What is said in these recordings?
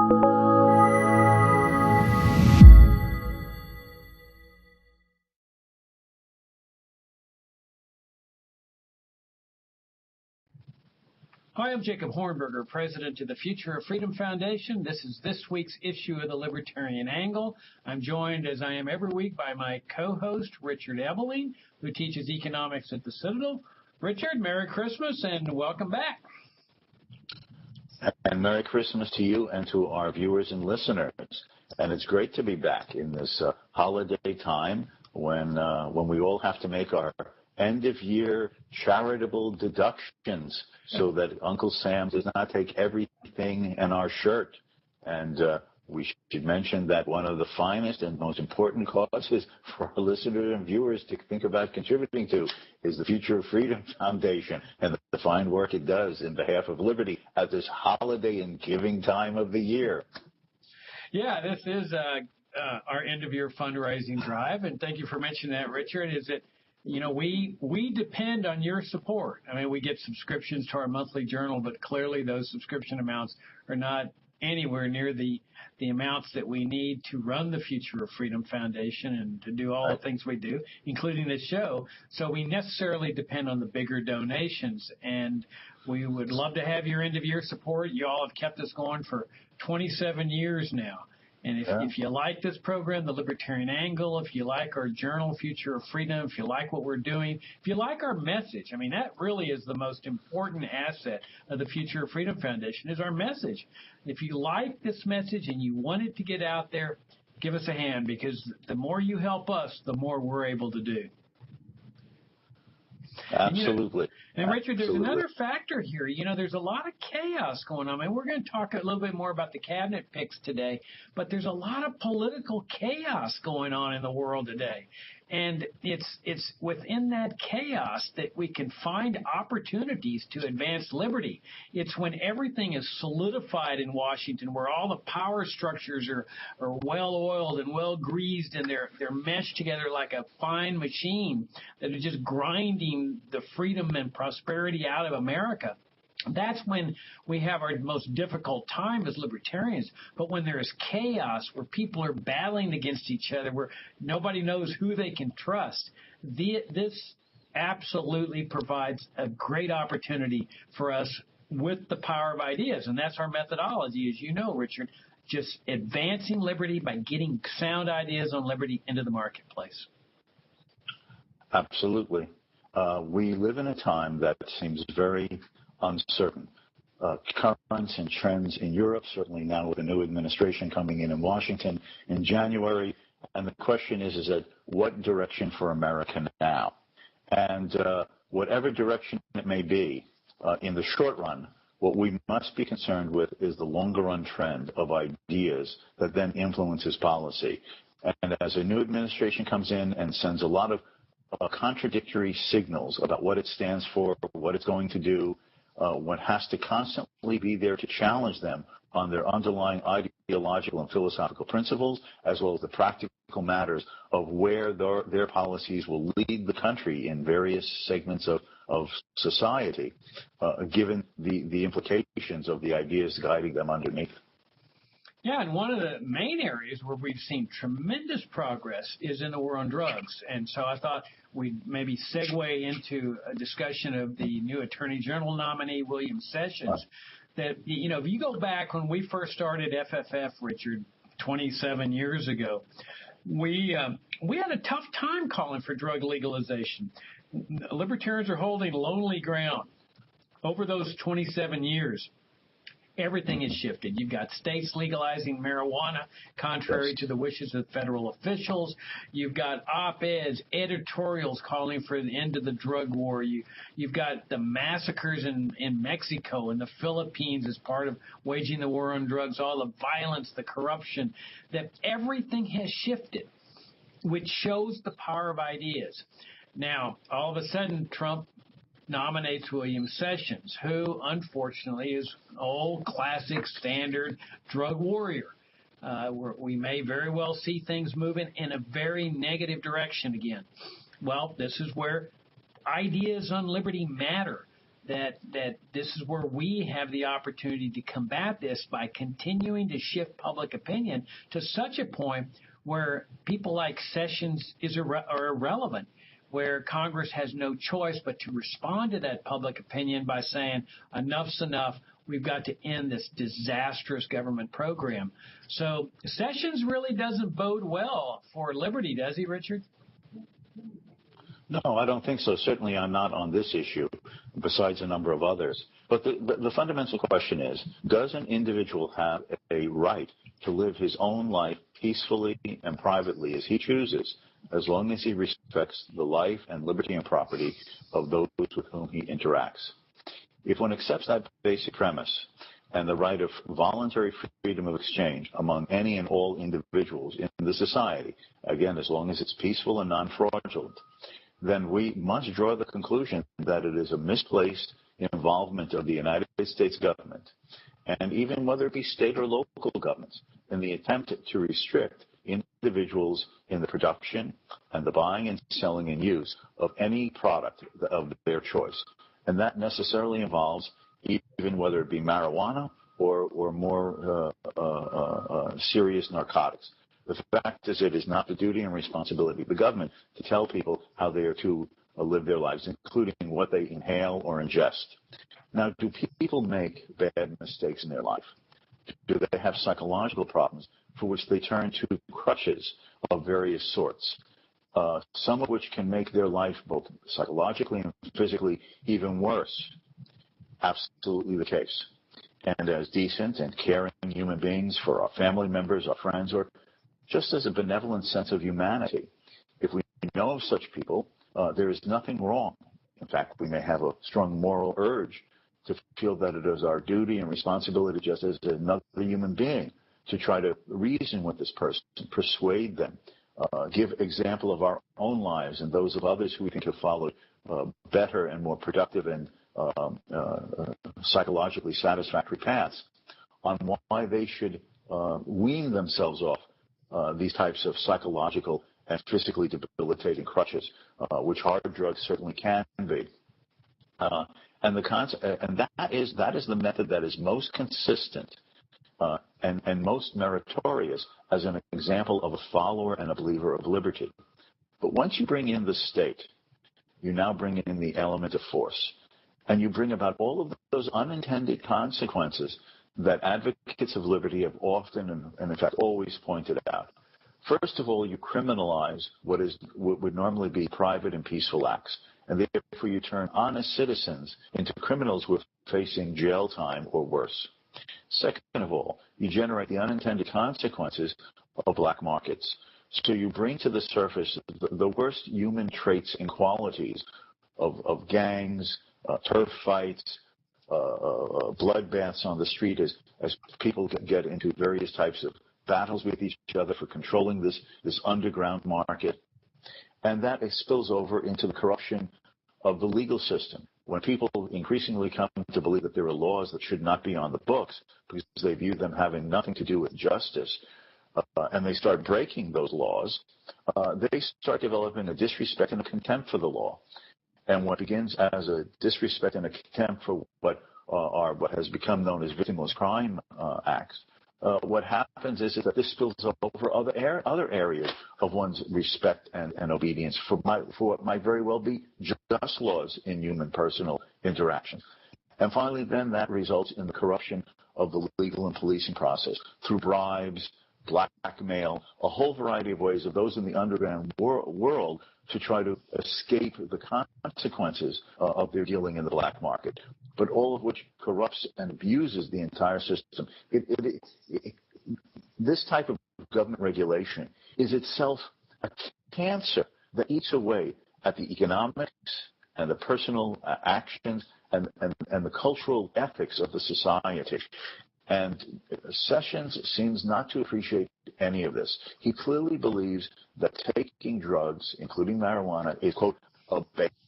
Hi, I'm Jacob Hornberger, president of the Future of Freedom Foundation. This is this week's issue of the Libertarian Angle. I'm joined, as I am every week, by my co-host, Richard Ebeling, who teaches economics at the Citadel. Richard, Merry Christmas and welcome back. And Merry Christmas to you and to our viewers and listeners. And it's great to be back in this holiday time when we all have to make our end-of-year charitable deductions so that Uncle Sam does not take everything in our shirt. And we should mention that one of the finest and most important causes for our listeners and viewers to think about contributing to is the Future of Freedom Foundation and the fine work it does in behalf of liberty at this holiday and giving time of the year. Yeah, this is our end-of-year fundraising drive, and thank you for mentioning that, Richard. Is that we depend on your support. I mean, we get subscriptions to our monthly journal, but clearly those subscription amounts are not anywhere near the amounts that we need to run the Future of Freedom Foundation and to do all the things we do, including this show. So we necessarily depend on the bigger donations, and we would love to have your end-of-year support. You all have kept us going for 27 years now. And if you like this program, The Libertarian Angle, if you like our journal, Future of Freedom, if you like what we're doing, if you like our message, I mean, that really is the most important asset of the Future of Freedom Foundation is our message. If you like this message and you want it to get out there, give us a hand, because the more you help us, the more we're able to do. Absolutely. And Richard, there's another factor here. There's a lot of chaos going on. I mean, we're going to talk a little bit more about the cabinet picks today, but there's a lot of political chaos going on in the world today. And it's within that chaos that we can find opportunities to advance liberty. It's when everything is solidified in Washington, where all the power structures are well-oiled and well-greased, and they're meshed together like a fine machine that are just grinding the freedom and prosperity out of America. That's when we have our most difficult time as libertarians. But when there is chaos, where people are battling against each other, where nobody knows who they can trust, this absolutely provides a great opportunity for us with the power of ideas. And that's our methodology, as you know, Richard, just advancing liberty by getting sound ideas on liberty into the marketplace. Absolutely. We live in a time that seems very uncertain. Currents and trends in Europe, certainly now with a new administration coming in Washington in January. And the question is that what direction for America now? And whatever direction it may be, in the short run, what we must be concerned with is the longer run trend of ideas that then influences policy. And as a new administration comes in and sends a lot of contradictory signals about what it stands for, what it's going to do, one has to constantly be there to challenge them on their underlying ideological and philosophical principles, as well as the practical matters of where their policies will lead the country in various segments of society, given the implications of the ideas guiding them underneath. Yeah, and one of the main areas where we've seen tremendous progress is in the war on drugs. And so I thought we'd maybe segue into a discussion of the new Attorney General nominee, William Sessions, that, if you go back when we first started FFF, Richard, 27 years ago, we had a tough time calling for drug legalization. Libertarians are holding lonely ground. Over those 27 years, everything has shifted. You've got states legalizing marijuana contrary to the wishes of federal officials. You've got op-eds, editorials calling for the end of the drug war. You've got the massacres in Mexico and the Philippines as part of waging the war on drugs, all the violence, the corruption, that everything has shifted, which shows the power of ideas. Now, all of a sudden, Trump nominates William Sessions, who, unfortunately, is an old, classic, standard drug warrior. We may very well see things moving in a very negative direction again. Well, this is where ideas on liberty matter. that this is where we have the opportunity to combat this by continuing to shift public opinion to such a point where people like Sessions are irrelevant, where Congress has no choice but to respond to that public opinion by saying, enough's enough, we've got to end this disastrous government program. So Sessions really doesn't bode well for liberty, does he, Richard? No, I don't think so. Certainly I'm not on this issue, besides a number of others. But the fundamental question is, does an individual have a right to live his own life peacefully and privately as he chooses, as long as he respects the life and liberty and property of those with whom he interacts? If one accepts that basic premise and the right of voluntary freedom of exchange among any and all individuals in the society, again, as long as it's peaceful and non-fraudulent, then we must draw the conclusion that it is a misplaced involvement of the United States government, and even whether it be state or local governments, in the attempt to restrict individuals in the production and the buying and selling and use of any product of their choice. And that necessarily involves even whether it be marijuana or more serious narcotics. The fact is, it is not the duty and responsibility of the government to tell people how they are to live their lives, including what they inhale or ingest. Now, do people make bad mistakes in their life? Do they have psychological problems for which they turn to crutches of various sorts, some of which can make their life both psychologically and physically even worse? Absolutely the case. And as decent and caring human beings for our family members, our friends, or just as a benevolent sense of humanity, if we know of such people, there is nothing wrong. In fact, we may have a strong moral urge to feel that it is our duty and responsibility, just as another human being, to try to reason with this person, persuade them, give example of our own lives and those of others who we think have followed better and more productive and psychologically satisfactory paths on why they should wean themselves off these types of psychological and physically debilitating crutches, which hard drugs certainly can be. And that is the method that is most consistent and most meritorious as an example of a follower and a believer of liberty. But once you bring in the state, you now bring in the element of force, and you bring about all of those unintended consequences that advocates of liberty have often and in fact always pointed out. First of all, you criminalize what would normally be private and peaceful acts, and therefore you turn honest citizens into criminals who are facing jail time or worse. Second of all, you generate the unintended consequences of black markets. So you bring to the surface the worst human traits and qualities of gangs, turf fights, bloodbaths on the street as people get into various types of battles with each other for controlling this underground market. And that spills over into the corruption of the legal system. When people increasingly come to believe that there are laws that should not be on the books because they view them having nothing to do with justice, and they start breaking those laws, they start developing a disrespect and a contempt for the law. And what begins as a disrespect and a contempt for what has become known as victimless crime acts, what happens is that this spills over other areas of one's respect and obedience for what might very well be just laws in human personal interactions. And finally, then that results in the corruption of the legal and policing process through bribes, blackmail, a whole variety of ways of those in the underground world to try to escape the consequences of their dealing in the black market, but all of which corrupts and abuses the entire system. This type of government regulation is itself a cancer that eats away at the economics and the personal actions and the cultural ethics of the society. And Sessions seems not to appreciate any of this. He clearly believes that taking drugs, including marijuana, is, quote, a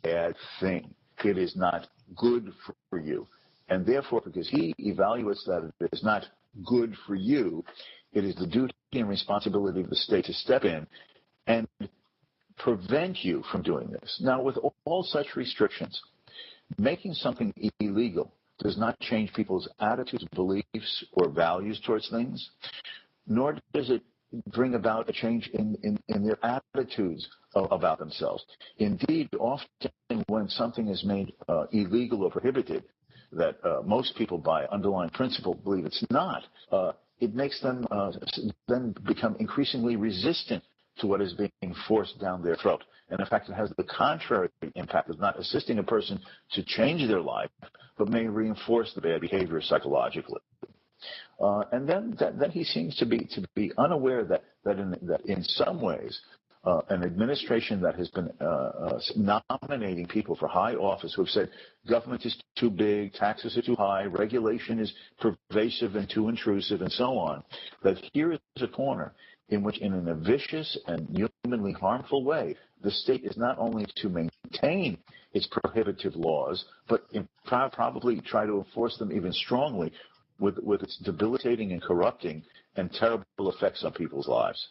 bad thing. It is not good for you. And therefore, because he evaluates that it is not good for you, it is the duty and responsibility of the state to step in and prevent you from doing this. Now, with all such restrictions, Making something illegal does not change people's attitudes, beliefs, or values towards things, nor does it bring about a change in their attitudes about themselves. Indeed, often when something is made illegal or prohibited, that most people by underlying principle believe it's not, it makes them then become increasingly resistant to what is being forced down their throat. And in fact, it has the contrary impact of not assisting a person to change their life, but may reinforce the bad behavior psychologically. And then he seems to be unaware that in some ways an administration that has been nominating people for high office who have said government is too big, taxes are too high, regulation is pervasive and too intrusive, and so on, that here is a corner in which, in a vicious and humanly harmful way, the state is not only to maintain its prohibitive laws, but probably try to enforce them even strongly with its debilitating and corrupting and terrible effects on people's lives.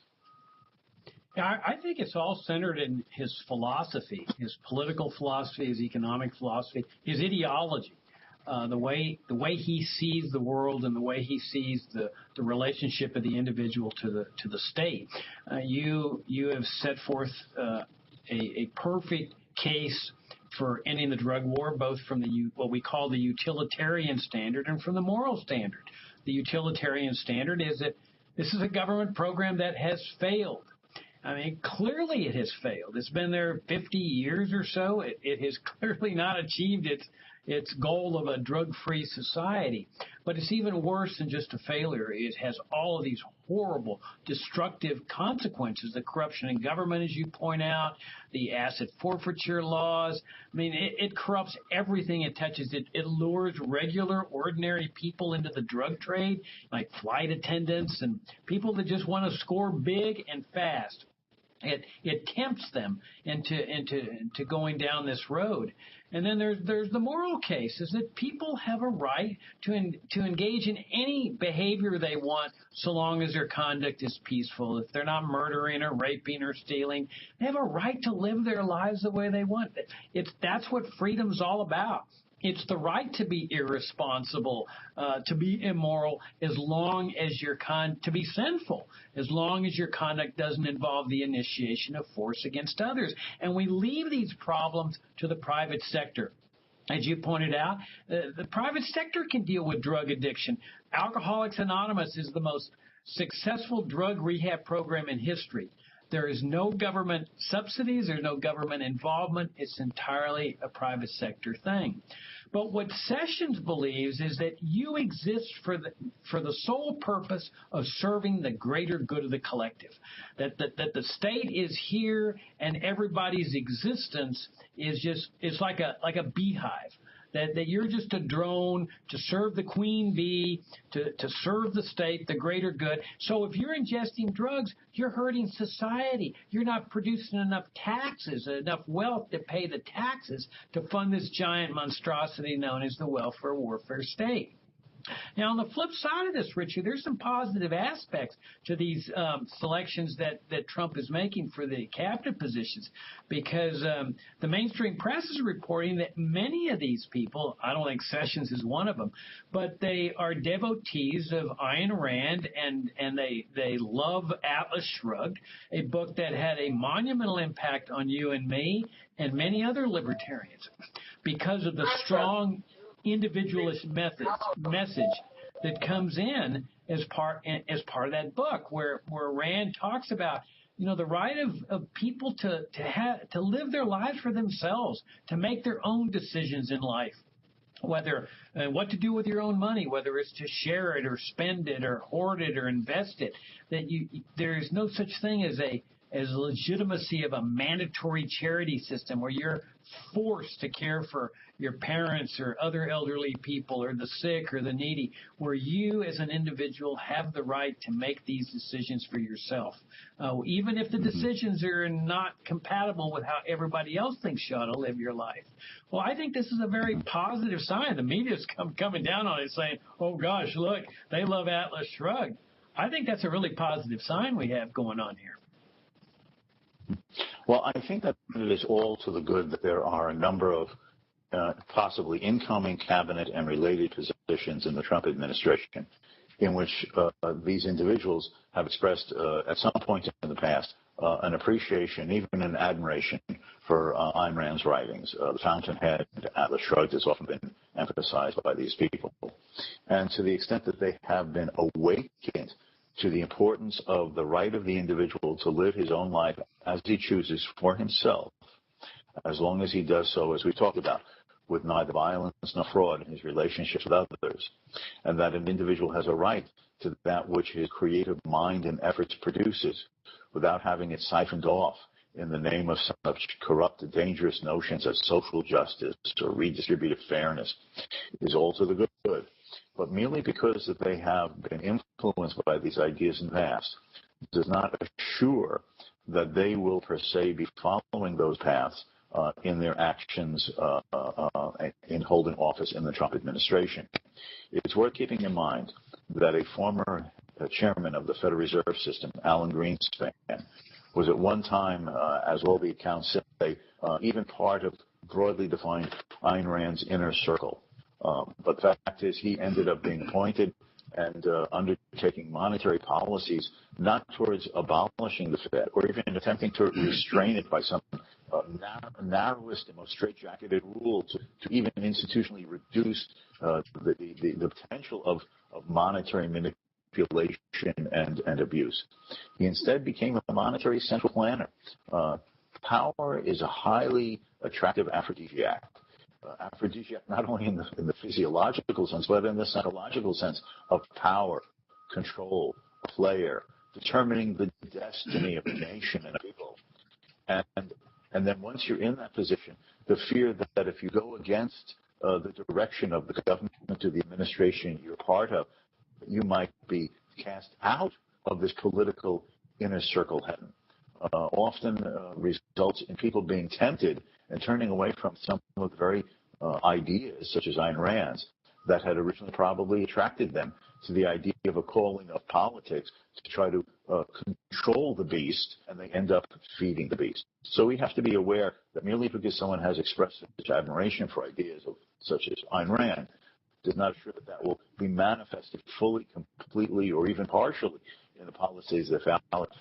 Yeah, I think it's all centered in his philosophy, his political philosophy, his economic philosophy, his ideology, the way he sees the world and the way he sees the relationship of the individual to the state. You have set forth a perfect case for ending the drug war, both from what we call the utilitarian standard and from the moral standard. The utilitarian standard is that this is a government program that has failed. I mean, clearly it has failed. It's been there 50 years or so. It has clearly not achieved its goal of a drug-free society. But it's even worse than just a failure. It has all of these horrible, destructive consequences. The corruption in government, as you point out, the asset forfeiture laws. I mean, it corrupts everything it touches. It lures regular, ordinary people into the drug trade, like flight attendants and people that just want to score big and fast. It tempts them into going down this road. And then there's the moral case, is that people have a right to engage in any behavior they want so long as their conduct is peaceful. If they're not murdering or raping or stealing, they have a right to live their lives the way they want. That's what freedom's all about. It's the right to be irresponsible, to be immoral, as long as to be sinful, as long as your conduct doesn't involve the initiation of force against others. And we leave these problems to the private sector. As you pointed out, the private sector can deal with drug addiction. Alcoholics Anonymous is the most successful drug rehab program in history. There is no government subsidies. There's no government involvement. It's entirely a private sector thing. But what Sessions believes is that you exist for the sole purpose of serving the greater good of the collective. That the state is here and everybody's existence is like a beehive. That you're just a drone to serve the queen bee, to serve the state, the greater good. So if you're ingesting drugs, you're hurting society. You're not producing enough taxes, enough wealth to pay the taxes to fund this giant monstrosity known as the welfare warfare state. Now, on the flip side of this, Richard, there's some positive aspects to these selections that Trump is making for the cabinet positions, because the mainstream press is reporting that many of these people, I don't think Sessions is one of them, but they are devotees of Ayn Rand, and they love Atlas Shrugged, a book that had a monumental impact on you and me and many other libertarians because of the strong individualist message that comes in as part of that book, where Rand talks about the right of people to live their lives for themselves, to make their own decisions in life, whether what to do with your own money, whether it's to share it or spend it or hoard it or invest it. That there is no such thing as legitimacy of a mandatory charity system where you're forced to care for your parents or other elderly people or the sick or the needy, where you as an individual have the right to make these decisions for yourself, even if the decisions are not compatible with how everybody else thinks you ought to live your life. Well, I think this is a very positive sign. The media's coming down on it saying, oh gosh, look, they love Atlas Shrugged. I think that's a really positive sign we have going on here. Well, I think that it is all to the good that there are a number of possibly incoming cabinet and related positions in the Trump administration, in which these individuals have expressed at some point in the past an appreciation, even an admiration for Ayn Rand's writings. The fountainhead, Atlas Shrugged has often been emphasized by these people. And to the extent that they have been awakened to the importance of the right of the individual to live his own life as he chooses for himself, as long as he does so, as we talked about, with neither violence nor fraud in his relationships with others, and that an individual has a right to that which his creative mind and efforts produces without having it siphoned off in the name of such corrupt, dangerous notions as social justice or redistributive fairness, is all to the good. But merely because that they have been influenced by these ideas in the past does not assure that they will per se be following those paths in their actions in holding office in the Trump administration. It's worth keeping in mind that a former chairman of the Federal Reserve System, Alan Greenspan, was at one time, as all the accounts say, even part of broadly defined Ayn Rand's inner circle. But the fact is he ended up being appointed and undertaking monetary policies not towards abolishing the Fed or even attempting to restrain it by some narrowest and most straitjacketed rule to even institutionally reduce the potential of monetary manipulation and abuse. He instead became a monetary central planner. Power is a highly attractive aphrodisiac. Aphrodisiac not only in the physiological sense, but in the psychological sense of power, control, flair, determining the destiny of a nation and a people. And then once you're in that position, the fear that if you go against the direction of the government or the administration you're part of, you might be cast out of this political inner circle heaven. Often results in people being tempted and turning away from some of the very ideas, such as Ayn Rand's, that had originally probably attracted them to the idea of a calling of politics to try to control the beast, and they end up feeding the beast. So we have to be aware that merely because someone has expressed such admiration for ideas such as Ayn Rand does not assure that will be manifested fully, completely, or even partially in the policies that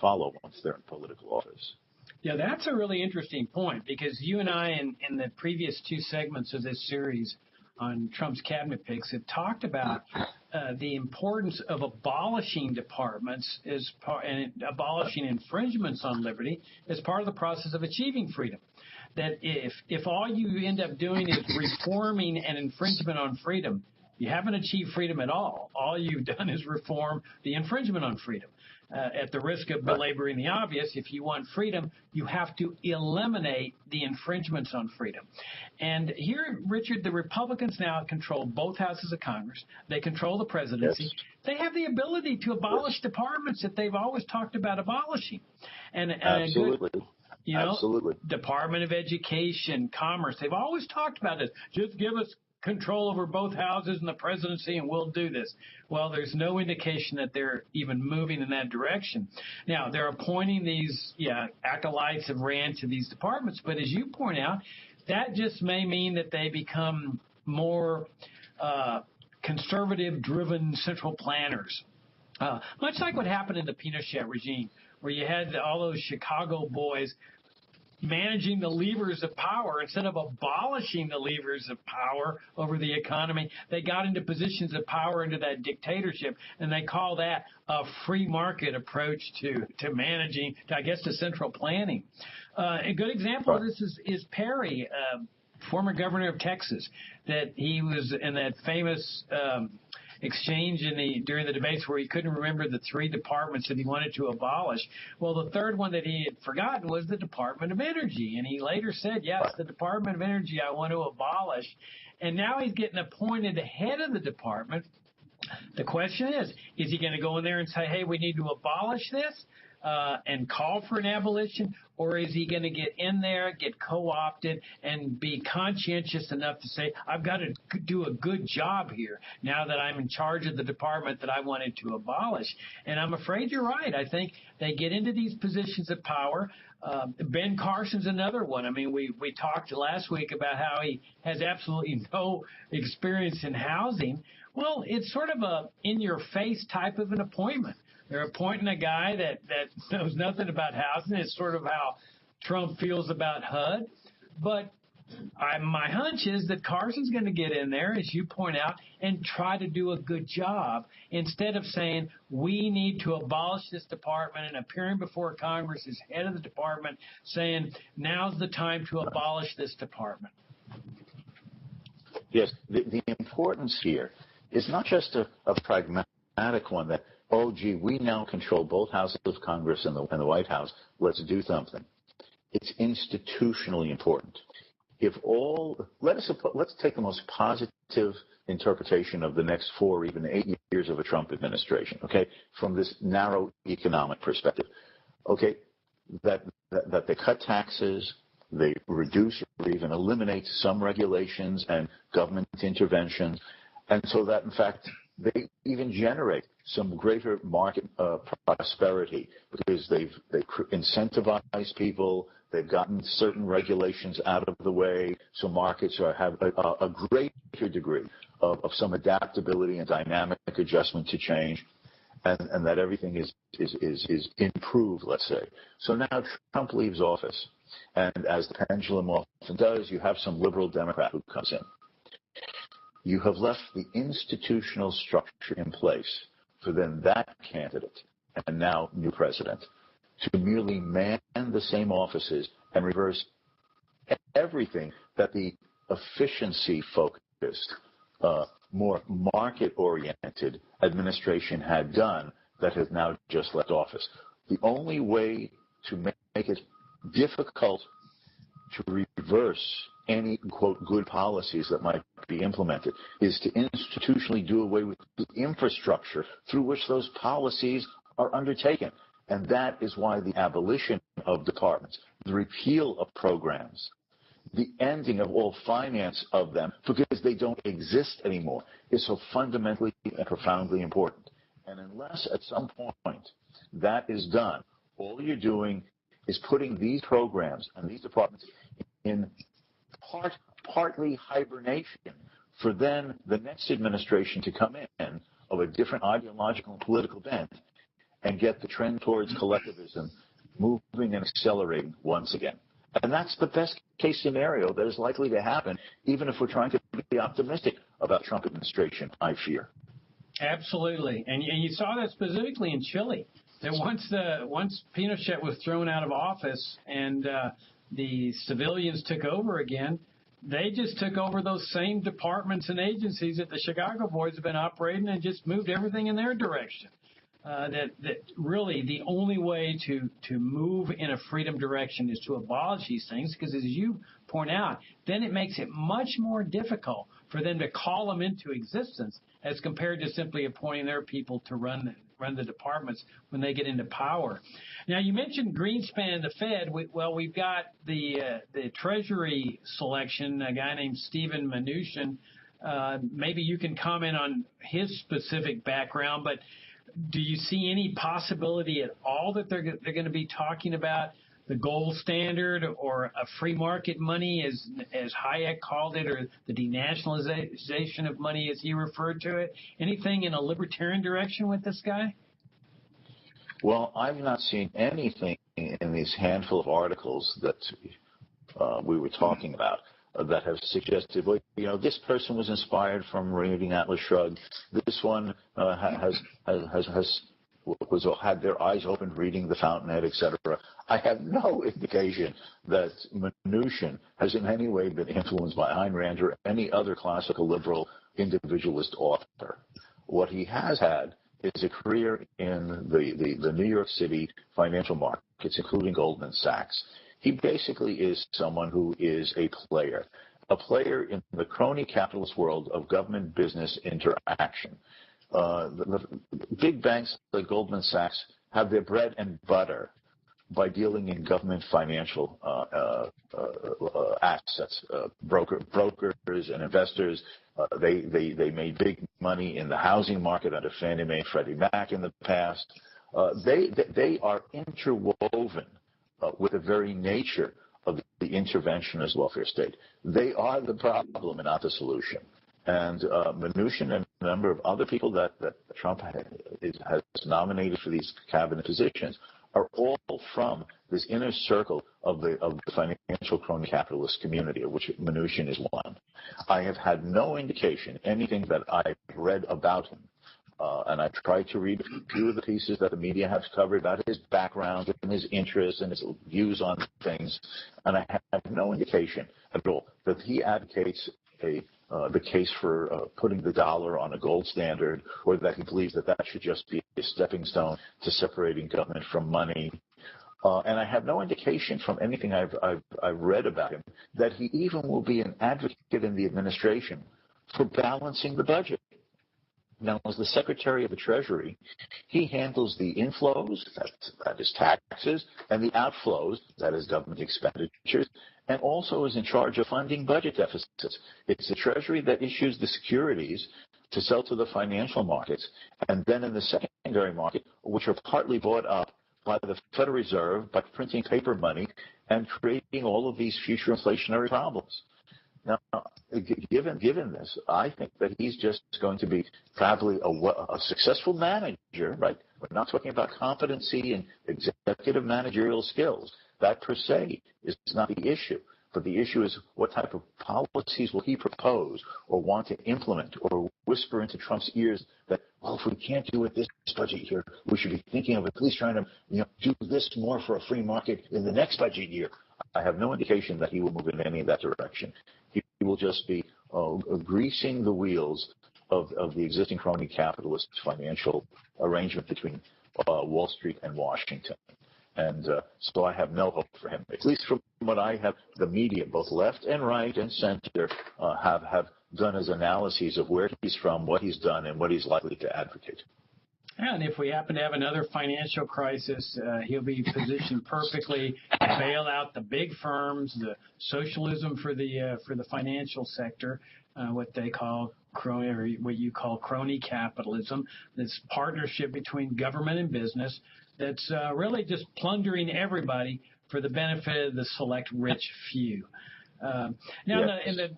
follow once they're in political office. Yeah, that's a really interesting point, because you and I, in the previous two segments of this series on Trump's cabinet picks, have talked about the importance of abolishing departments and abolishing infringements on liberty as part of the process of achieving freedom. That if all you end up doing is reforming an infringement on freedom, you haven't achieved freedom at all. All you've done is reform the infringement on freedom. At the risk of belaboring the obvious, if you want freedom, you have to eliminate the infringements on freedom. And here, Richard, the Republicans now control both houses of Congress. They control the presidency. Yes. They have the ability to abolish departments that they've always talked about abolishing. And absolutely. Absolutely. Department of Education, Commerce, they've always talked about this. Just give us control over both houses and the presidency, and we'll do this. Well, there's no indication that they're even moving in that direction. Now, they're appointing these acolytes of Rand to these departments, but as you point out, that just may mean that they become more conservative-driven central planners, much like what happened in the Pinochet regime, where you had all those Chicago boys managing the levers of power. Instead of abolishing the levers of power over the economy, they got into positions of power, into that dictatorship, and they call that a free market approach to managing, to central planning. A good example of this is Perry, former governor of Texas, that he was in that famous exchange during the debates where he couldn't remember the three departments that he wanted to abolish. Well, the third one that he had forgotten was the Department of Energy. And he later said, yes, the Department of Energy I want to abolish. And now he's getting appointed head of the department. The question is he going to go in there and say, hey, we need to abolish this? and call for an abolition, or is he going to get in there, get co-opted, and be conscientious enough to say, I've got to do a good job here now that I'm in charge of the department that I wanted to abolish? And I'm afraid you're right. I think they get into these positions of power. Ben Carson's another one. I mean, we talked last week about how he has absolutely no experience in housing. Well, it's sort of a in-your-face type of an appointment. They're appointing a guy that knows nothing about housing. It's sort of how Trump feels about HUD. But my hunch is that Carson's going to get in there, as you point out, and try to do a good job instead of saying we need to abolish this department and appearing before Congress as head of the department saying now's the time to abolish this department. Yes, the importance here is not just a pragmatic one that, oh, gee, we now control both houses of Congress and the White House. Let's do something. It's institutionally important. Let's take the most positive interpretation of the next 4 or even 8 years of a Trump administration, okay, from this narrow economic perspective, okay, that they cut taxes, they reduce or even eliminate some regulations and government intervention, and so that, in fact, they even generate some greater market prosperity because they've incentivized people. They've gotten certain regulations out of the way, so markets have a greater degree of some adaptability and dynamic adjustment to change, and that everything is improved, let's say. So now Trump leaves office, and as the pendulum often does, you have some liberal Democrat who comes in. You have left the institutional structure in place for then that candidate and now new president to merely man the same offices and reverse everything that the efficiency-focused, more market-oriented administration had done that has now just left office. The only way to make it difficult to reverse any, quote, good policies that might be implemented is to institutionally do away with the infrastructure through which those policies are undertaken. And that is why the abolition of departments, the repeal of programs, the ending of all finance of them, because they don't exist anymore, is so fundamentally and profoundly important. And unless at some point that is done, all you're doing is putting these programs and these departments in partly hibernation for then the next administration to come in of a different ideological and political bent and get the trend towards collectivism moving and accelerating once again. And that's the best case scenario that is likely to happen, even if we're trying to be optimistic about the Trump administration, I fear. Absolutely. And you saw that specifically in Chile. That once Pinochet was thrown out of office and the civilians took over again, they just took over those same departments and agencies that the Chicago Boys have been operating and just moved everything in their direction. That really the only way to move in a freedom direction is to abolish these things, because as you point out, then it makes it much more difficult for them to call them into existence as compared to simply appointing their people to run the departments when they get into power. Now, you mentioned Greenspan and the Fed. We've got the Treasury selection, a guy named Stephen Mnuchin. Maybe you can comment on his specific background, but do you see any possibility at all that they're going to be talking about the gold standard or a free market money, as Hayek called it, or the denationalization of money as he referred to it? Anything in a libertarian direction with this guy? Well, I've not seen anything in these handful of articles that we were talking about that have suggested, well, this person was inspired from reading Atlas Shrugged. This one had their eyes opened reading The Fountainhead, etc. I have no indication that Mnuchin has in any way been influenced by Ayn Rand or any other classical liberal individualist author. What he has had is a career in the New York City financial markets, including Goldman Sachs. He basically is someone who is a player in the crony capitalist world of government-business interaction. The big banks like Goldman Sachs have their bread and butter by dealing in government financial assets, brokers and investors. They made big money in the housing market under Fannie Mae and Freddie Mac in the past. They are interwoven with the very nature of the interventionist welfare state. They are the problem and not the solution. And Mnuchin and a number of other people that Trump has nominated for these cabinet positions are all from this inner circle of the financial crony capitalist community, of which Mnuchin is one. I have had no indication, anything that I've read about him, and I've tried to read a few of the pieces that the media has covered about his background and his interests and his views on things, and I have no indication at all that he advocates the case for putting the dollar on a gold standard, or that he believes that should just be a stepping stone to separating government from money. And I have no indication from anything I've read about him that he even will be an advocate in the administration for balancing the budget. Now, as the Secretary of the Treasury, he handles the inflows, that is taxes, and the outflows, that is government expenditures, and also is in charge of funding budget deficits. It's the Treasury that issues the securities to sell to the financial markets, and then in the secondary market, which are partly bought up by the Federal Reserve by printing paper money and creating all of these future inflationary problems. Now, given this, I think that he's just going to be probably a successful manager, right? We're not talking about competency and executive managerial skills. That per se is not the issue. But the issue is what type of policies will he propose or want to implement or whisper into Trump's ears that, well, if we can't do it this budget year, we should be thinking of at least trying to do this more for a free market in the next budget year. I have no indication that he will move in any of that direction. He will just be greasing the wheels of the existing crony capitalist financial arrangement between Wall Street and Washington. And so I have no hope for him, at least from what I have, the media, both left and right and center, have done as analyses of where he's from, what he's done, and what he's likely to advocate. And if we happen to have another financial crisis, he'll be positioned perfectly to bail out the big firms, the socialism for the financial sector, what they call crony, or what you call crony capitalism, this partnership between government and business that's really just plundering everybody for the benefit of the select rich few. Now, in the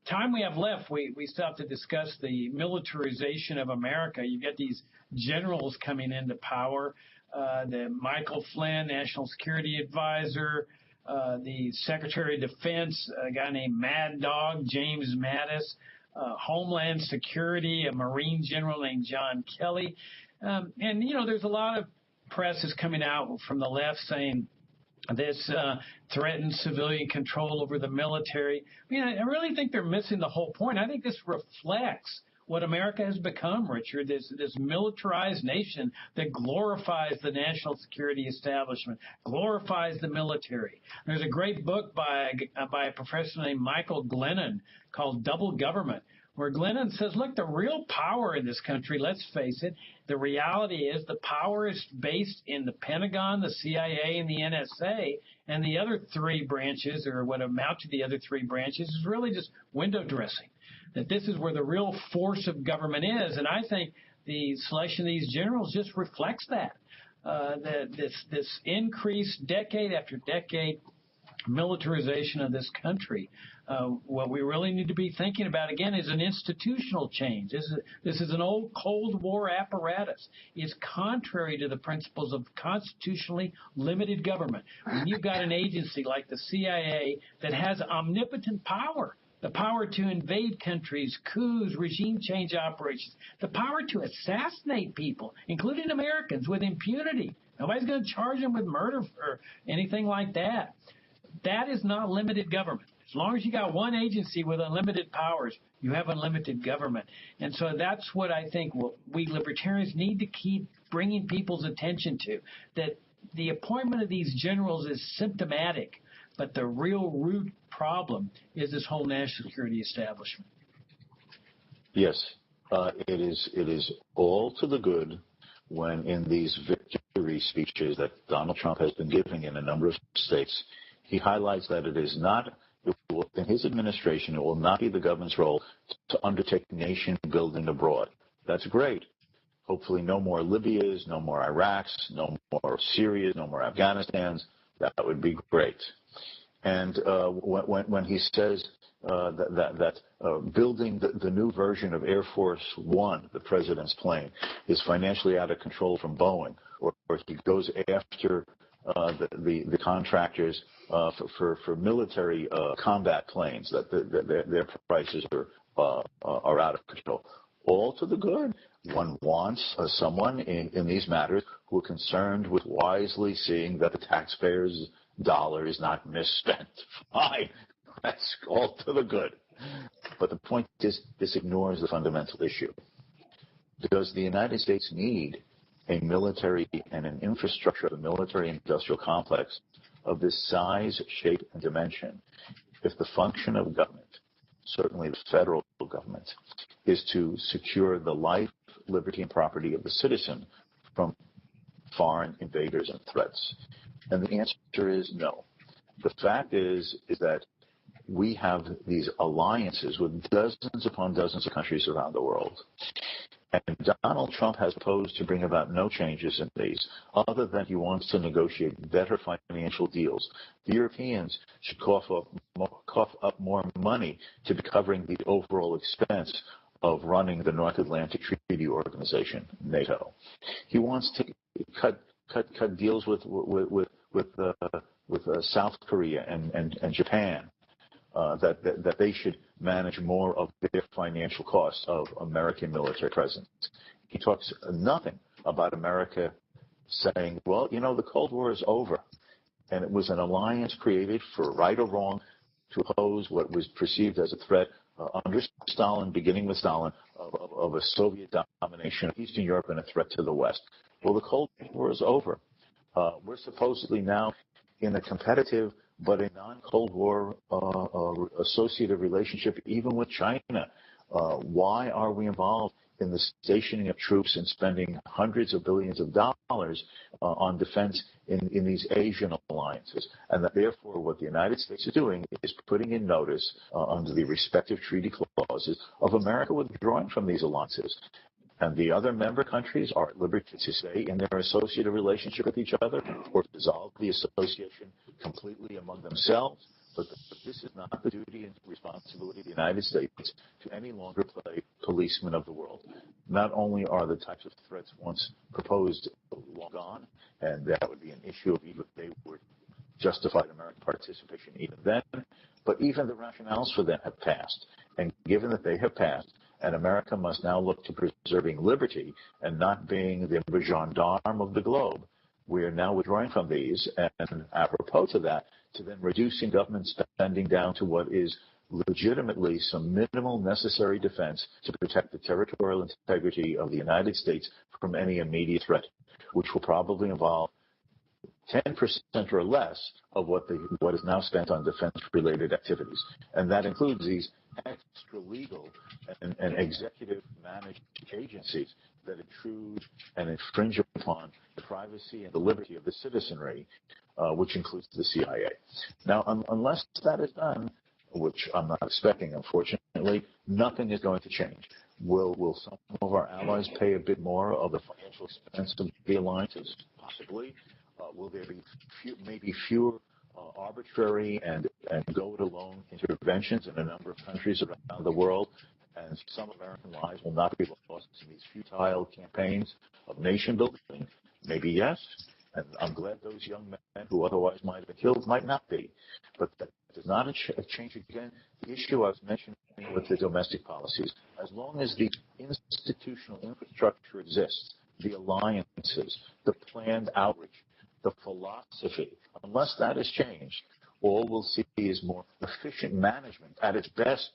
time we have left, we still have to discuss the militarization of America. You get these generals coming into power, the Michael Flynn, National Security Advisor, the Secretary of Defense, a guy named Mad Dog, James Mattis, Homeland Security, a Marine General named John Kelly. And, there's a lot of press is coming out from the left saying this threatens civilian control over the military. I really think they're missing the whole point. I think this reflects what America has become, Richard, this militarized nation that glorifies the national security establishment, glorifies the military. There's a great book by a professor named Michael Glennon called Double Government, where Glennon says, look, the real power in this country, let's face it, the reality is the power is based in the Pentagon, the CIA, and the NSA, and the other three branches, or what amount to the other three branches, is really just window dressing, that this is where the real force of government is. And I think the selection of these generals just reflects that, this increased decade after decade militarization of this country. What we really need to be thinking about, again, is an institutional change. This is an old Cold War apparatus. It's contrary to the principles of constitutionally limited government. When you've got an agency like the CIA that has omnipotent power, the power to invade countries, coups, regime change operations, the power to assassinate people, including Americans, with impunity. Nobody's going to charge them with murder or anything like that. That is not limited government. As long as you got one agency with unlimited powers, you have unlimited government. And so that's what I think we libertarians need to keep bringing people's attention to, that the appointment of these generals is symptomatic, but the real root problem is this whole national security establishment. Yes, it is all to the good when in these victory speeches that Donald Trump has been giving in a number of states, he highlights that it is not, in his administration, it will not be the government's role to undertake nation building abroad. That's great. Hopefully no more Libyas, no more Iraqs, no more Syrias, no more Afghanistans. That would be great. And when he says that building the new version of Air Force One, the president's plane, is financially out of control from Boeing, or he goes after the contractors for military combat planes, that their prices are out of control. All to the good. One wants someone in these matters who are concerned with wisely seeing that the taxpayers' dollar is not misspent. Fine. That's all to the good. But the point is, this ignores the fundamental issue. Does the United States need a military and an infrastructure of a military-industrial complex of this size, shape, and dimension if the function of government, certainly the federal government, is to secure the life, liberty, and property of the citizen from foreign invaders and threats? And the answer is no. The fact is that we have these alliances with dozens upon dozens of countries around the world. And Donald Trump has proposed to bring about no changes in these, other than he wants to negotiate better financial deals. The Europeans should cough up more money to be covering the overall expense of running the North Atlantic Treaty Organization, NATO. He wants to cut deals with South Korea and Japan. That they should manage more of their financial costs of American military presence. He talks nothing about America saying, well, the Cold War is over, and it was an alliance created for right or wrong to oppose what was perceived as a threat under Stalin, beginning with Stalin, of a Soviet domination of Eastern Europe and a threat to the West. Well, the Cold War is over. We're supposedly now in a competitive but a non-Cold War associative relationship even with China. Why are we involved in the stationing of troops and spending hundreds of billions of dollars on defense in these Asian alliances? And that therefore what the United States is doing is putting in notice under the respective treaty clauses of America withdrawing from these alliances. And the other member countries are at liberty to stay in their associative relationship with each other or to dissolve the association completely among themselves. But this is not the duty and responsibility of the United States to any longer play policeman of the world. Not only are the types of threats once proposed long gone, and that would be an issue of even if they were justified American participation even then, but even the rationales for them have passed. And given that they have passed, and America must now look to preserving liberty and not being the gendarme of the globe, we are now withdrawing from these, and apropos to that, to then reducing government spending down to what is legitimately some minimal necessary defense to protect the territorial integrity of the United States from any immediate threat, which will probably involve 10% or less of what is now spent on defense-related activities. And that includes these extra-legal and executive-managed agencies that intrude and infringe upon the privacy and the liberty of the citizenry, which includes the CIA. Now, unless that is done, which I'm not expecting, unfortunately, nothing is going to change. Will some of our allies pay a bit more of the financial expense of the alliances? Possibly. Will there be maybe fewer arbitrary and go-it-alone interventions in a number of countries around the world, and some American lives will not be lost in these futile campaigns of nation building? Maybe yes, and I'm glad those young men who otherwise might have been killed might not be. But that does not change, again, the issue I was mentioning with the domestic policies. As long as the institutional infrastructure exists, the alliances, the planned outreach, the philosophy, unless that is changed, all we'll see is more efficient management at its best,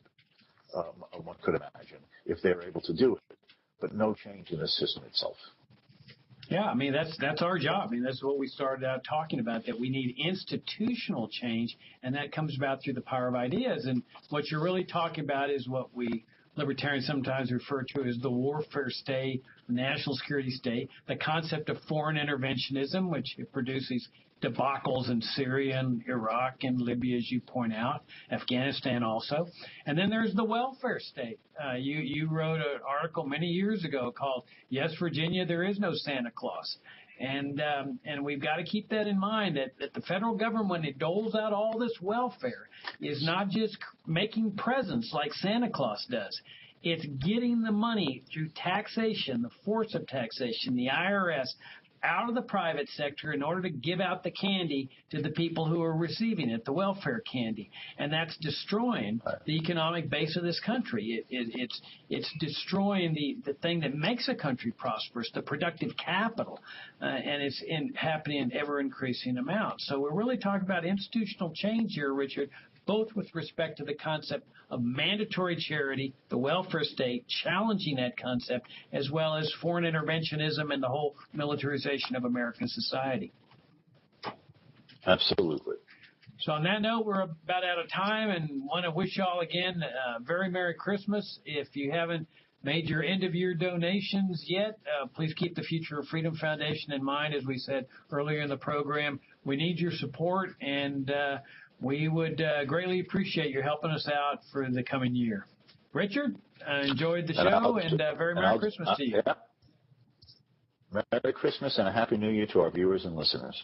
one could imagine, if they're able to do it, but no change in the system itself. Yeah, I mean, that's our job. I mean, that's what we started out talking about, that we need institutional change, and that comes about through the power of ideas. And what you're really talking about is what we libertarians sometimes refer to as the warfare state, the national security state, the concept of foreign interventionism, which produces debacles in Syria and Iraq and Libya, as you point out, Afghanistan also. And then there's the welfare state. You wrote an article many years ago called "Yes, Virginia, There Is No Santa Claus." And we've got to keep that in mind, that the federal government, when it doles out all this welfare, is not just making presents like Santa Claus does. It's getting the money through taxation, the force of taxation, the IRS, out of the private sector in order to give out the candy to the people who are receiving it, the welfare candy. And that's destroying the economic base of this country. It's destroying the thing that makes a country prosperous, the productive capital, and it's happening in ever-increasing amounts. So we're really talking about institutional change here, Richard, both with respect to the concept of mandatory charity, the welfare state, challenging that concept, as well as foreign interventionism and the whole militarization of American society. Absolutely. So on that note, we're about out of time, and want to wish you all again a very Merry Christmas. If you haven't made your end-of-year donations yet, please keep the Future of Freedom Foundation in mind. As we said earlier in the program, we need your support, and we would greatly appreciate your helping us out for the coming year. Richard, I enjoyed the show, and very Merry Christmas to you. Yeah. Merry Christmas and a Happy New Year to our viewers and listeners.